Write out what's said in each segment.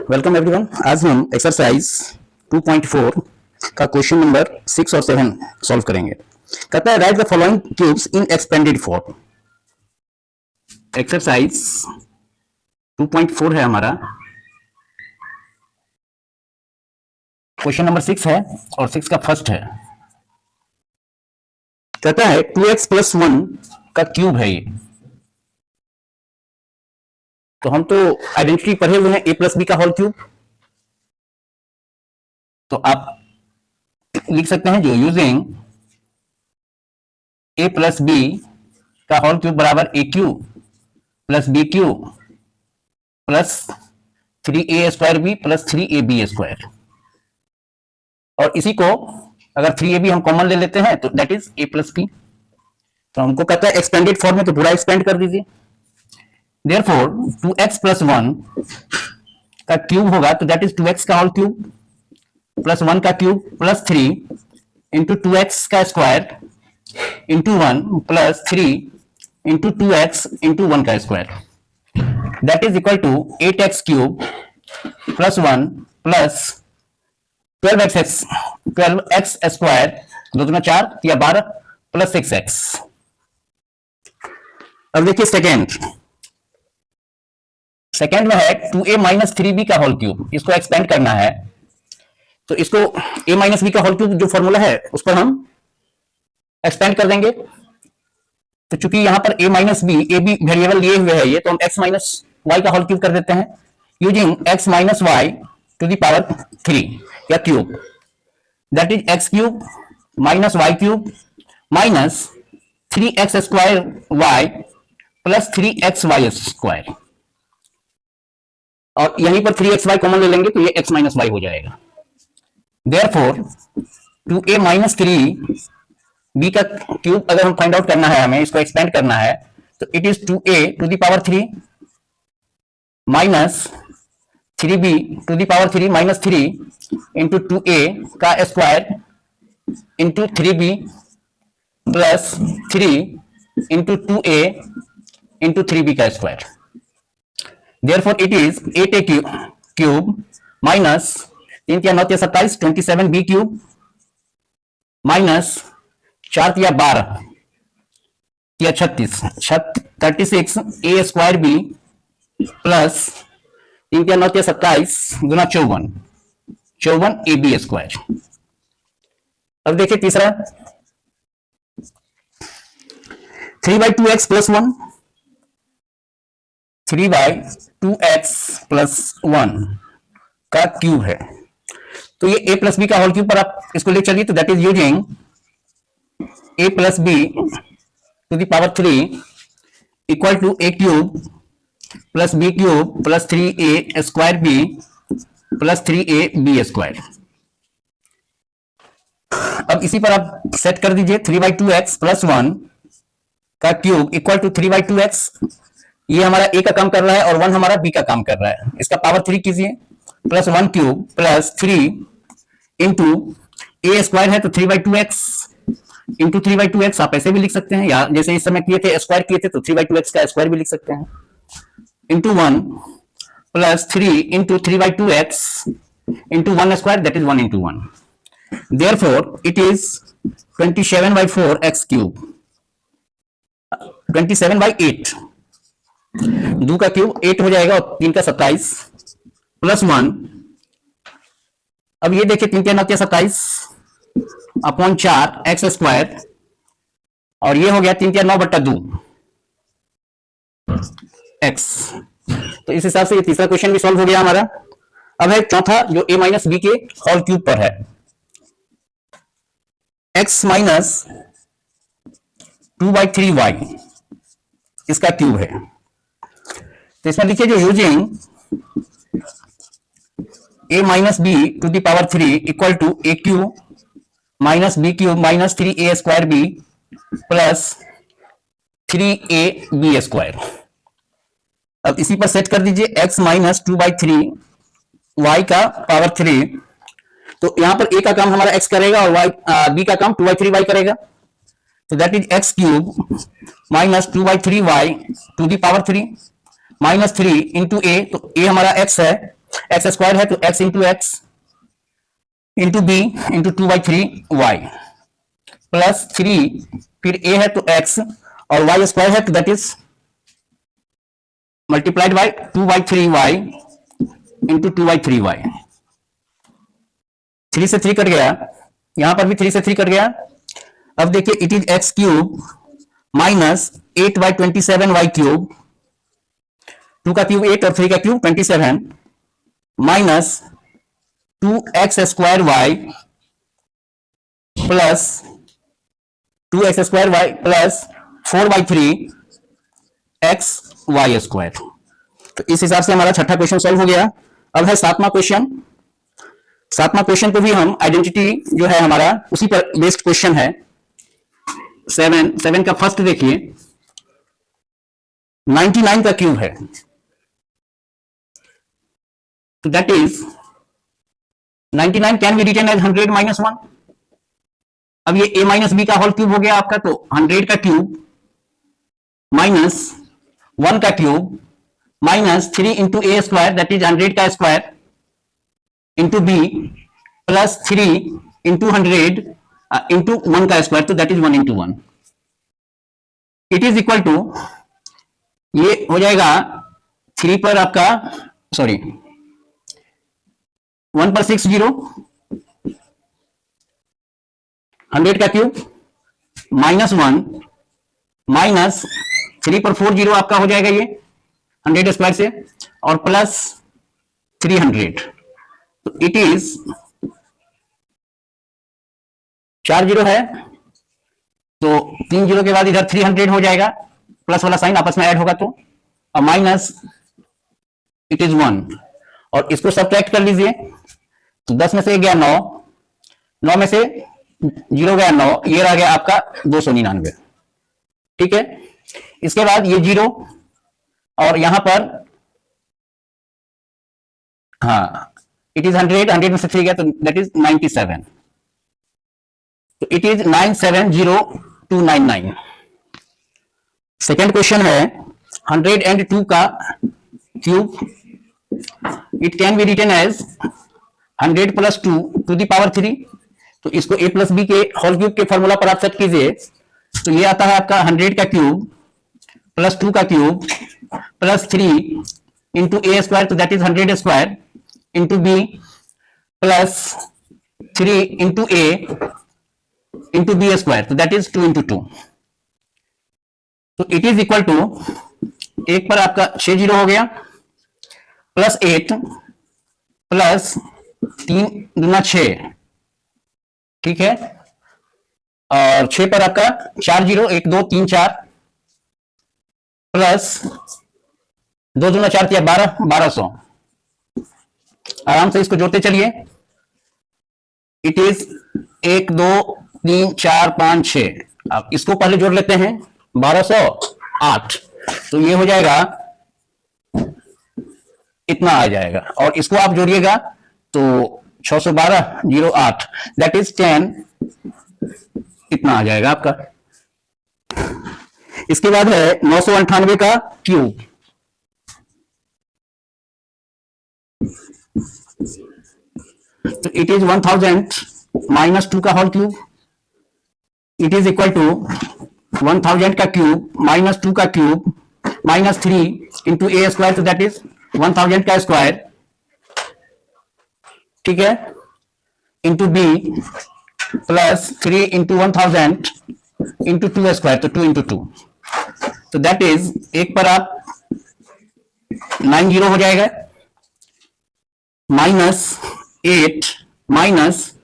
Welcome everyone. आज हम exercise 2.4 का क्वेश्चन नंबर 6 और 7 सॉल्व करेंगे। कहता है right the following cubes in expanded form. Exercise 2.4 है हमारा, क्वेश्चन नंबर 6 है और 6 का फर्स्ट है। कहता है 2x + 1 का क्यूब है ये। तो हम तो आइडेंटिटी पढ़े हुए हैं a + b का होल क्यूब, तो आप लिख सकते हैं जो यूजिंग a + b का होल क्यूब बराबर a³ + b³ + 3a² + 3ab²। और इसी को अगर 3ab हम कॉमन ले लेते हैं तो दैट इज a + b। तो हमको कहता है एक्सपेंडेड फॉर्म में, तो पूरा एक्सपेंड कर दीजिए। देयरफॉर 2x + 1 का क्यूब होगा तो दैट इज 2x का होल क्यूब + 1 का क्यूब + 3 × 2x का स्क्वायर × 1 + 3 × 2x × 1 का square, that is equal to 8x³ + 1 + 12x² 2 × 4 = 12 + 6x। अब देखिए सेकेंड में है 2a - 3b का होल क्यूब। इसको एक्सपेंड करना है तो इसको a - b का होल क्यूब जो फॉर्मूला है उस पर हम एक्सपेंड कर देंगे। तो चूंकि यहां पर a - b a b variable लिए हुए है ये, तो हम x - y का होल क्यूब कर देते हैं using x - y to the power 3 या cube, that is x³ - y³ minus 3x² + 3xy²। और यहीं पर 3xy कॉमन ले लेंगे तो ये x - y हो जाएगा। देयरफॉर 2a - 3b का क्यूब अगर हम फाइंड आउट करना है, हमें इसको एक्सपेंड करना है, तो it is 2a to the power 3 minus 3b to the power 3 minus 3 into 2a का square into 3b plus 3 into 2a into 3b का square. Therefore, it is 8a³ minus 3 × 9 = 27 27b³ minus 4 × 12 = 36 36a²b plus 3 × 9 = 27 गुना 54 54ab²। अब देखिए तीसरा 3/2x + 1 3/2x + 1 का cube है। तो ये a + b का होल क्यूब पर आप इसको ले चलिए, तो that is using a + b to the power 3 equal to a³ + b³ + 3a²b + 3ab²। अब इसी पर आप सेट कर दीजिए 3/2x + 1 का क्यूब इक्वल टू 3/2x, ये हमारा a का काम कर रहा है और 1 हमारा b का काम कर रहा है। इसका पावर 3 कीजिए + 1³ + 3 इंटू a² है तो 3/2x इंटू 3/2x आप ऐसे भी लिख सकते हैं, या जैसे इस समय किए थे स्क्वायर किए थे तो 3/2x का स्क्वायर भी लिख सकते हैं into 1 + 3 into 3/2x into 1² that is 1 into 1। Therefore it is 27/4x³ 27/8 2 का क्यूब 8 हो जाएगा और 3 का 27 + 1। अब ये देखिए 3 × 9 = 27 अपॉन 4 x² और ये हो गया 3 × 9/2 x। तो इस हिसाब से ये तीसरा क्वेश्चन भी सॉल्व हो गया हमारा। अब है चौथा जो a - b के होल क्यूब पर है, x - 2/3y इसका क्यूब है। तो इसमें लिखिए जो using a - b to the power 3 equal to a³ - b³ minus 3a²b plus 3ab²। अब इसी पर सेट कर दीजिए x - 2/3y का पावर 3, तो यहां पर a का काम हमारा x करेगा और b का काम 2/3y करेगा, तो that is x³ - 2/3y to the power 3 -3 into a, तो a हमारा x है एक्स स्क्वायर है तो x into x into b into 2/3 y plus 3, फिर ए है तो एक्स और वाई स्क्वायर है तो that is multiplied by 2/3 y into 2/3 y. 3 से 3 कट गया, यहां पर भी 3 से 3 कट गया। अब देखिए it is x cube minus 8/27 y cube, 2 का क्यूब 8 और 3 का क्यूब 27 minus 2x square y plus 2x square y plus 4/3 x y square. तो इस हिसाब से हमारा छठा क्वेश्चन सॉल्व हो गया। अब है सातवां क्वेश्चन। सातवां क्वेश्चन पे भी हम आइडेंटिटी जो है हमारा उसी पर बेस्ड क्वेश्चन है। 7 का फर्स्ट देखिए, 99 का क्यूब है, तो that is 99 can be written as 100 minus 1। अब ये a माइनस बी का होल क्यूब हो गया आपका, तो 100 का क्यूब माइनस 1 का cube minus 3 into a square that is 100 का square into b plus 3 into 100 into 1 का स्क्वायर, तो that is 1 into 1। It is equal to, ये हो जाएगा 3 पर आपका, सॉरी 1 पर 6 0, 100 का क्यूब माइनस 1 माइनस 3 पर 4 0 आपका हो जाएगा ये 100 स्क्वायर से, और प्लस 300, तो इट इज 4 0 है, तो 3 0 के बाद इधर 300 हो जाएगा, प्लस वाला साइन आपस में ऐड होगा तो, और माइनस इट इज 1, और इसको सब्ट्रैक्ट कर लीजिए, तो 10 में से गया 9, 9 में से 0 गया 9, ये रह गया आपका 299। ठीक है, इसके बाद ये 0 और यहां पर हाँ इट इज 100, 100 में से 3 गया तो दैट इज 97, तो इट इज 970299। सेकेंड क्वेश्चन है 102 का cube, it can be written as 100 plus 2 to the power 3, तो इसको a प्लस बी के होल क्यूब के फॉर्मूला पर आप सेट कीजिए, तो ये आता है आपका 100 का क्यूब प्लस 2 का cube plus 3 into a square, तो that is 100 square into b plus 3 into a into b square, तो दैट इज 2 इंटू 2, तो इट इज इक्वल टू, एक पर आपका 6 0 हो गया प्लस 8 प्लस 3 दूना 6, ठीक है, और 6 पर आपका 4 0, 1 2 3 4 प्लस 2 दूना 4 3 12, 1200। आराम से इसको जोड़ते चलिए, इट इज 1 2 3 4 5 6, अब इसको पहले जोड़ लेते हैं, 1208, तो ये हो जाएगा इतना आ जाएगा, और इसको आप जोड़िएगा तो 612 08 दैट इज 10, इतना आ जाएगा आपका। इसके बाद है 998 का क्यूब, तो इट इज 1000 माइनस 2 का whole cube, it is equal to 1000 का क्यूब माइनस 2 का cube minus 3 into a square, तो दैट इज 1000 का स्क्वायर, ठीक है, into b plus 3 into 1000 into 2 square, तो 2 इंटू 2, तो दैट इज, एक पर आप 90 हो जाएगा माइनस 8 माइनस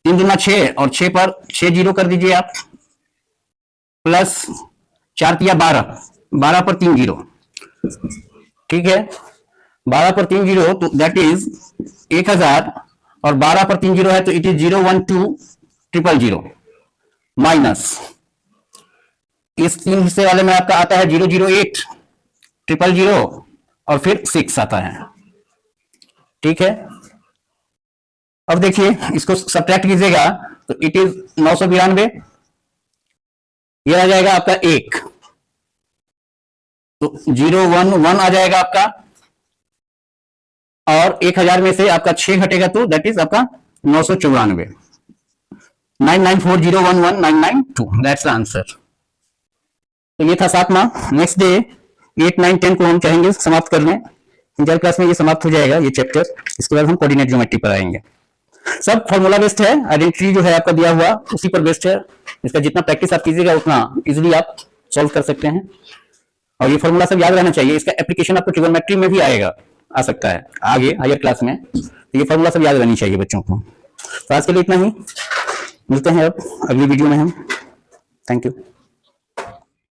3 दूना 6, और 6 पर 6 0 कर दीजिए आप, प्लस 4 3 12, 12 पर 3 0, ठीक है, 12 पर 3 0, तो दैट इज 1000, और 12 पर 3 0 है तो इट इज 012000 माइनस, इस 3 हिस्से वाले में आपका आता है 008 000 और फिर 6 आता है, ठीक है। अब देखिए इसको सब्ट्रैक्ट कीजिएगा तो इट इज 992, ये आ जाएगा आपका 1, तो 011 आ जाएगा आपका, और 1000 में से आपका 6 घटेगा तो दैट इज आपका 994, 9940119992, दैट्स द आंसर। तो ये था 7वां। नेक्स्ट डे 8, 9, 10 को हम चाहेंगे समाप्त कर लें। इंटर क्लास में ये समाप्त हो जाएगा ये चैप्टर। इसके बाद हम कोऑर्डिनेट ज्योमेट्री पर आएंगे। सब फॉर्मूला बेस्ड है, आइडेंटिटी जो है आपका दिया हुआ उसी पर बेस्ड है। इसका जितना प्रैक्टिस आप कीजिएगा उतना इजीली आप सॉल्व कर सकते हैं। और ये फॉर्मूला सब याद रहना चाहिए। इसका एप्लीकेशन आपको ट्रिग्नोमेट्री में भी आ सकता है आगे हायर क्लास में। तो ये फॉर्मूला सब याद रहनी चाहिए बच्चों को। तो आज के लिए इतना ही, मिलते हैं अब अगली वीडियो में हम। Thank you.